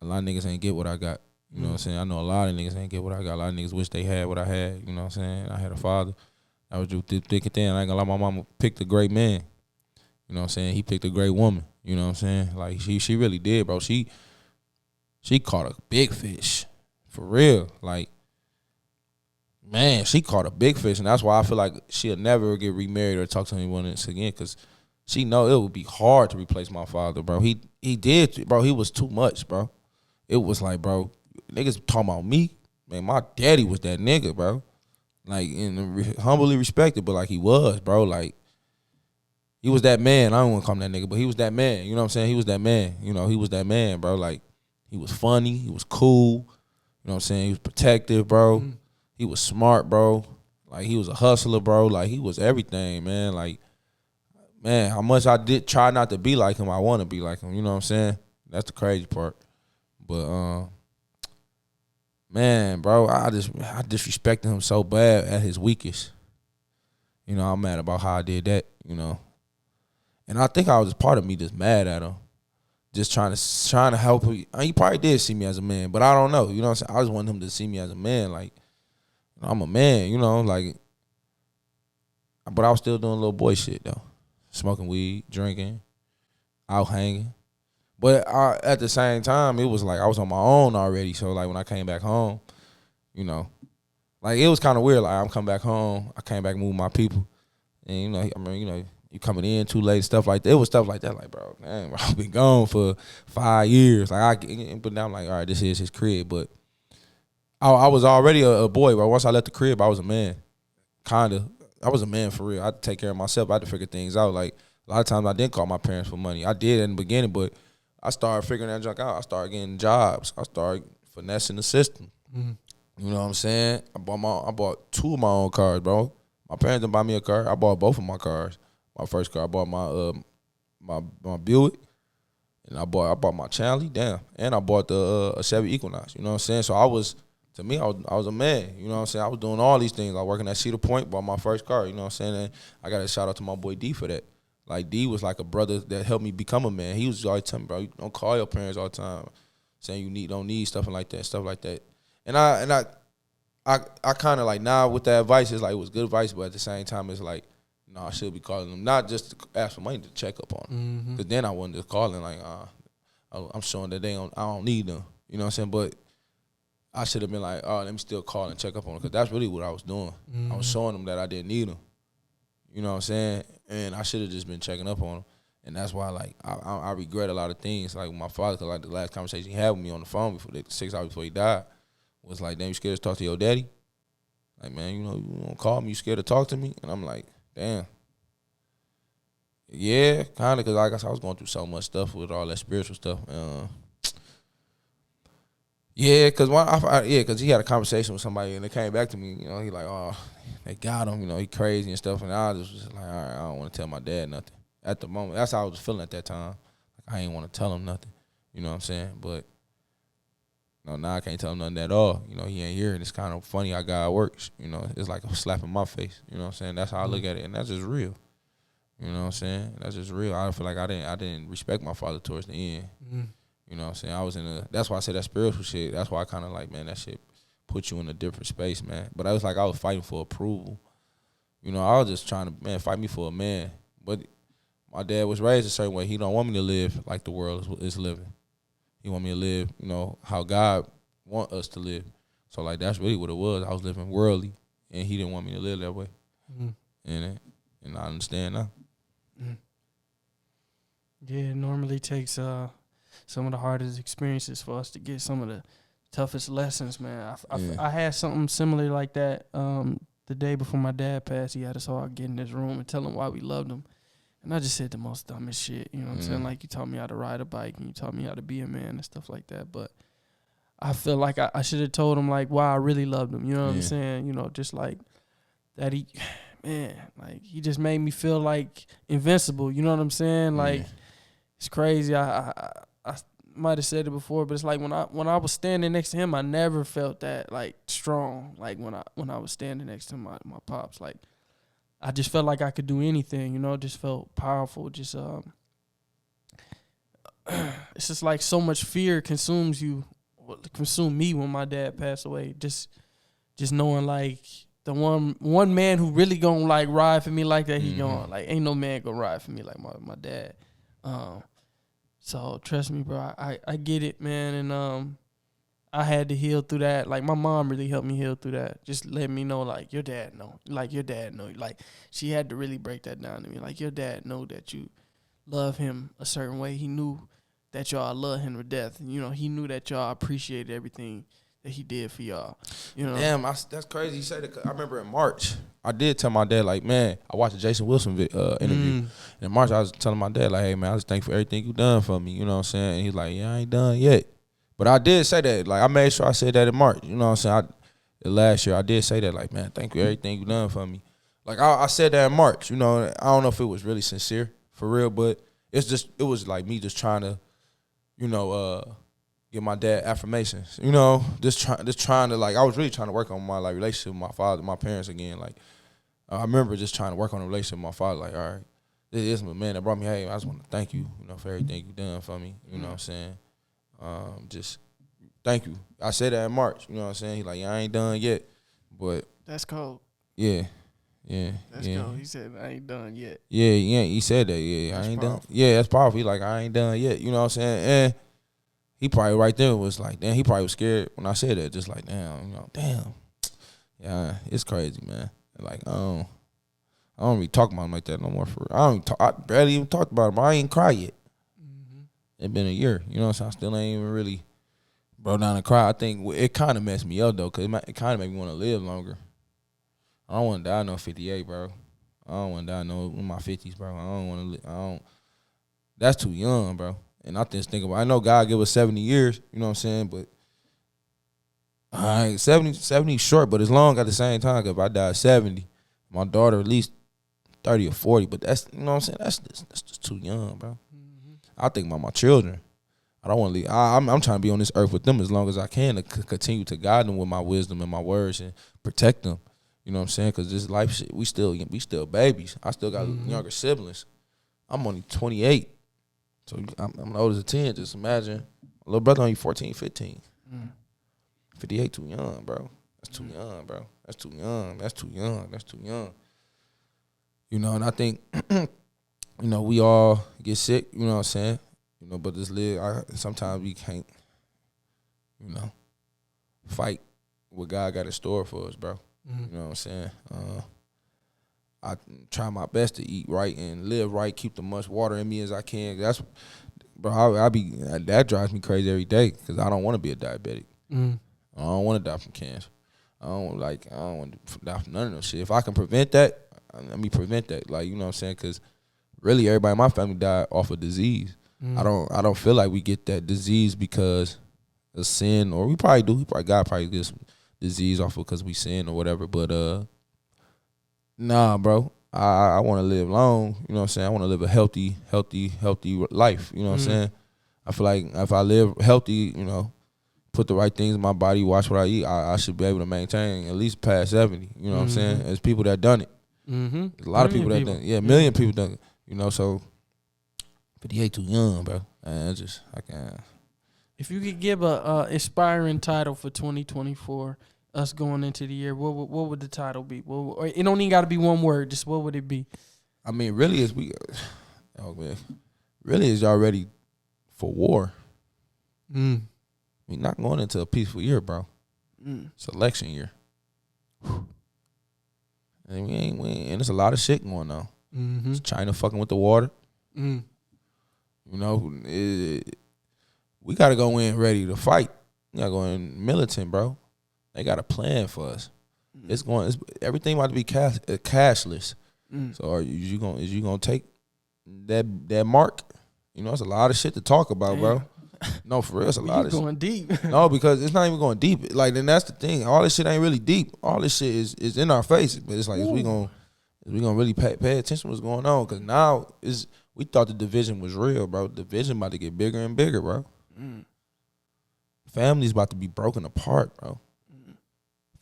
Speaker 2: a lot of niggas ain't get what I got. You know what I'm saying? I know a lot of niggas ain't get what I got. A lot of niggas wish they had what I had. You know what I'm saying? I had a father. I was through thick and thin. I ain't gonna lie, my mama picked a great man. You know what I'm saying? He picked a great woman. You know what I'm saying? Like, she really did, bro. She caught a big fish. For real. Like, man, she caught a big fish. And that's why I feel like she'll never get remarried or talk to anyone else again, because she know it would be hard to replace my father, bro. He did, bro. He was too much, bro. It was like, bro, niggas talking about me. Man, my daddy was that nigga, bro. Like, humbly respected, but like, he was, bro. Like, he was that man. I don't want to call him that nigga, but he was that man. You know what I'm saying? He was that man. You know, he was that man, bro. Like, he was funny. He was cool. You know what I'm saying? He was protective, bro. He was smart, bro. Like, he was a hustler, bro. Like, he was everything, man. Like, man, how much I did try not to be like him, I want to be like him. You know what I'm saying? That's the crazy part. But, man, bro, I disrespected him so bad at his weakest. You know, I'm mad about how I did that, you know. And I think I was part of me just mad at him. Just trying to help him. He probably did see me as a man, but I don't know. You know what I'm saying? I just wanted him to see me as a man. Like, I'm a man, you know, like, but I was still doing little boy shit, though. Smoking weed, drinking, out hanging. But at the same time, it was like I was on my own already. So, like, when I came back home, you know, like, it was kind of weird. Like, I'm coming back home. I came back and moved my people. And, you know, I mean, you know, you coming in too late, stuff like that. It was stuff like that. Like, bro, man, I've been gone for 5 years. Like, but now I'm like, all right, this is his crib. But I was already a boy, but once I left the crib, I was a man. Kind of. I was a man for real. I had to take care of myself. I had to figure things out. Like, a lot of times I didn't call my parents for money. I did in the beginning, but I started figuring that junk out. I started getting jobs. I started finessing the system. Mm-hmm. You know what I'm saying? I bought 2 of my own cars, bro. My parents didn't buy me a car. I bought both of my cars. My first car, I bought my Buick, and I bought my Chandler, damn, and I bought the a Chevy Equinox. You know what I'm saying? So I was a man. You know what I'm saying? I was doing all these things. I was working at Cedar Point, bought my first car. You know what I'm saying? And I got a shout out to my boy D for that. Like, D was like a brother that helped me become a man. He was always telling me, bro, you don't call your parents all the time, saying you don't need stuff like that. And I kind of like, now with that advice, it's like, it was good advice, but at the same time, it's like, no, I should be calling them, not just to ask for money, to check up on them. Because then I wasn't just calling like, I'm showing that I don't need them. You know what I'm saying? But I should have been like, oh, let me still call and check up on them, because that's really what I was doing. I was showing them that I didn't need them. You know what I'm saying? And I should have just been checking up on them. And that's why, like, I regret a lot of things. Like, my father, because, like, the last conversation he had with me on the phone 6 hours before he died was like, damn, you scared to talk to your daddy? Like, man, you don't call me, you scared to talk to me? And I'm like, damn. Yeah, kind of, because like I said, I was going through so much stuff with all that spiritual stuff. Yeah, because he had a conversation with somebody, and it came back to me, he like, oh, they got him, he crazy and stuff. And I was just like, all right, I don't want to tell my dad nothing. At the moment, that's how I was feeling at that time. Like, I ain't want to tell him nothing. You know what I'm saying? But now I can't tell him nothing at all. He ain't here, and it's kind of funny how God works. It's like a slap in my face. You know what I'm saying? That's how I look at it, and that's just real. You know what I'm saying? That's just real. I feel like I didn't respect my father towards the end. Mm-hmm. You know what I'm saying? I was that's why I said that spiritual shit. That's why I kind of like, man, that shit put you in a different space, man. But I was like, I was fighting for approval. I was just trying to, man, fight me for a man. But my dad was raised a certain way. He don't want me to live like the world is living. He want me to live, how God want us to live. So, like, that's really what it was. I was living worldly, and he didn't want me to live that way. Mm-hmm. And I understand now. Mm-hmm.
Speaker 1: Yeah, it normally takes some of the hardest experiences for us to get some of the toughest lessons, man. I had something similar like that the day before my dad passed. He had us all get in his room and tell him why we loved him. And I just said the most dumbest shit, you know what I'm saying? Like, you taught me how to ride a bike and you taught me how to be a man and stuff like that. But I feel like I should have told him, like, why I really loved him, you know what I'm saying? Just like that he just made me feel like invincible, you know what I'm saying? Like, it's crazy. I might have said it before, but it's like when I was standing next to him, I never felt that, like, strong. Like, when I was standing next to my pops, like, I just felt like I could do anything, just felt powerful. Just it's just like so much fear consumed me when my dad passed away. Just knowing, like, the one man who really gonna, like, ride for me like that, he gone. Like, ain't no man gonna ride for me like my dad. So trust me, bro, I get it, man, and I had to heal through that. Like, my mom really helped me heal through that. Just let me know, like, your dad know. Like, your dad know. Like, she had to really break that down to me. Like, your dad know that you love him a certain way. He knew that y'all love him to death. He knew that y'all appreciated everything that he did for y'all.
Speaker 2: Damn, that's crazy you say that. I remember in March, I did tell my dad, like, man, I watched the Jason Wilson interview. And in March, I was telling my dad, like, hey, man, I just thank you for everything you done for me. You know what I'm saying? And he's like, yeah, I ain't done yet. But I did say that. Like, I made sure I said that in March. You know what I'm saying? Last year, I did say that. Like, man, thank you for everything you done for me. Like, I said that in March. I don't know if it was really sincere, for real, but it was like me just trying to, give my dad affirmations. Just trying to, like, I was really trying to work on my, like, relationship with my father, my parents again. Like, I remember just trying to work on a relationship with my father. Like, all right, this is my man that brought me. Hey, I just want to thank you, for everything you done for me. You know what I'm saying? Just thank you. I said that in March. You know what I'm saying? He's like, yeah, I ain't done yet. But
Speaker 1: that's cold.
Speaker 2: Yeah.
Speaker 1: That's cold. He said, I ain't done yet.
Speaker 2: Yeah, he said that. Yeah, that's I ain't powerful. Done. Yeah, that's powerful. He like, I ain't done yet. You know what I'm saying? And he probably right there was like, damn, he probably was scared when I said that. Just like, damn. Yeah, it's crazy, man. Like, I don't really talk about him like that no more. I barely even talked about him. I ain't cry yet. It's been a year, you know what I'm saying? I still ain't even really broke down and cry. I think it kind of messed me up, though, because it kind of made me want to live longer. I don't want to die no 58, bro. I don't want to die no in my 50s, bro. I don't want to that's too young, bro. And I just think about, I know God give us 70 years, you know what I'm saying? But, all right, 70 short, but it's long at the same time, because if I die at 70, my daughter at least 30 or 40, but that's, you know what I'm saying? That's just too young, bro. I think about my children. I don't want to leave. I'm trying to be on this earth with them as long as I can to continue to guide them with my wisdom and my words and protect them. You know what I'm saying? Because this life shit, we still babies. I still got younger siblings. I'm only 28. So I'm the oldest of 10. Just imagine. My little brother only 14, 15. 58 too young, bro. That's too young, bro. That's too young. That's too young. That's too young. And I think... we all get sick, you know what I'm saying? But sometimes we can't, fight what God got in store for us, bro. You know what I'm saying? I try my best to eat right and live right, keep the much water in me as I can. That drives me crazy every day because I don't want to be a diabetic. I don't want to die from cancer. I don't want to die from none of that shit. If I can prevent that, let me prevent that. Like, you know what I'm saying? Because really, everybody in my family died off of disease. I don't feel like we get that disease because of sin, or we probably do. God probably gets disease off of because we sin or whatever. But nah, bro. I want to live long. You know what I'm saying? I want to live a healthy life. You know what I'm saying? I feel like if I live healthy, you know, put the right things in my body, watch what I eat, I should be able to maintain at least past 70. You know what I'm saying? There's people that done it. There's a lot of people that done it. Yeah, a million people done it. You know, so 58 too young, bro. I can't.
Speaker 1: If you could give a inspiring title for 2024, us going into the year, what would the title be? Or it don't even got to be one word. Just what would it be?
Speaker 2: I mean, really, is y'all ready for war? We're not going into a peaceful year, bro. It's election year. And we ain't, and there's a lot of shit going on. It's China fucking with the water. You know, we got to go in ready to fight. We got to go in militant, bro. They got a plan for us. Everything about to be cashless. So is you gonna take that mark? You know, it's a lot of shit to talk about, bro. No, for real, it's a lot of shit.
Speaker 1: Going deep.
Speaker 2: No, because it's not even going deep. Like, then that's the thing. All this shit ain't really deep. All this shit is in our faces. But it's like, is we gonna really pay attention to what's going on? Because now we thought the division was real, bro. The division about to get bigger and bigger, bro. Family's about to be broken apart, bro.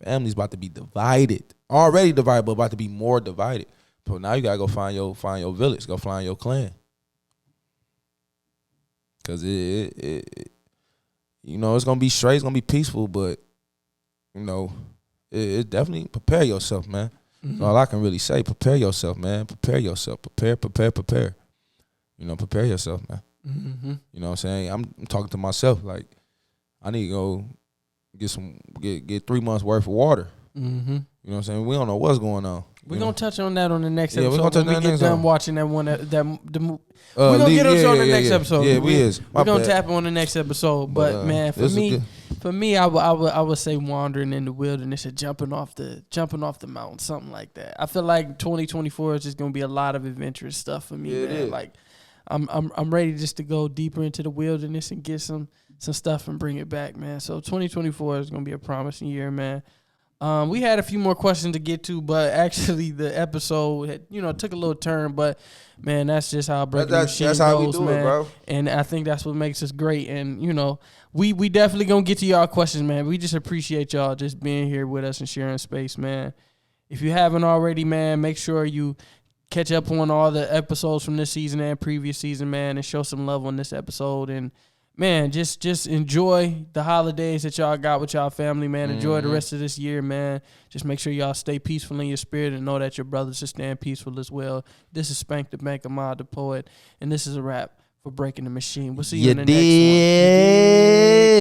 Speaker 2: Family's about to be divided. Already divided, but about to be more divided. So now you gotta go find your village, go find your clan. Cause it you know, it's gonna be straight, it's gonna be peaceful, but you know, it definitely prepare yourself, man. That's all I can really say. Prepare yourself, man. Prepare yourself. Prepare. You know, prepare yourself, man. You know what I'm saying? I'm talking to myself like I need to go get 3 months worth of water. You know what I'm saying? We don't know what's going on.
Speaker 1: We're going to touch on that on the next episode.
Speaker 2: We're going to touch
Speaker 1: when
Speaker 2: on
Speaker 1: we
Speaker 2: that
Speaker 1: get done watching that one. We're going to get us on the next episode.
Speaker 2: Yeah, we is.
Speaker 1: We're going to tap on the next episode. But man, for me, I would say wandering in the wilderness or jumping off the mountain, something like that. I feel like 2024 is just going to be a lot of adventurous stuff for me, man. Is. Like I'm ready just to go deeper into the wilderness and get some stuff and bring it back, man. So 2024 is going to be a promising year, man. We had a few more questions to get to, but actually the episode had, took a little turn. But man, that's just how Breaking the Machine goes, how we do man. It, bro. And I think that's what makes us great. And we definitely gonna get to y'all questions, man. We just appreciate y'all just being here with us and sharing space, man. If you haven't already, man, make sure you catch up on all the episodes from this season and previous season, man, and show some love on this episode. And man, just enjoy the holidays that y'all got with y'all family, man. Enjoy the rest of this year, man. Just make sure y'all stay peaceful in your spirit and know that your brothers should stand peaceful as well. This is Spank the Bank, Ahmad the Poet, and this is a wrap for Breaking the Machine. We'll see you in the next one.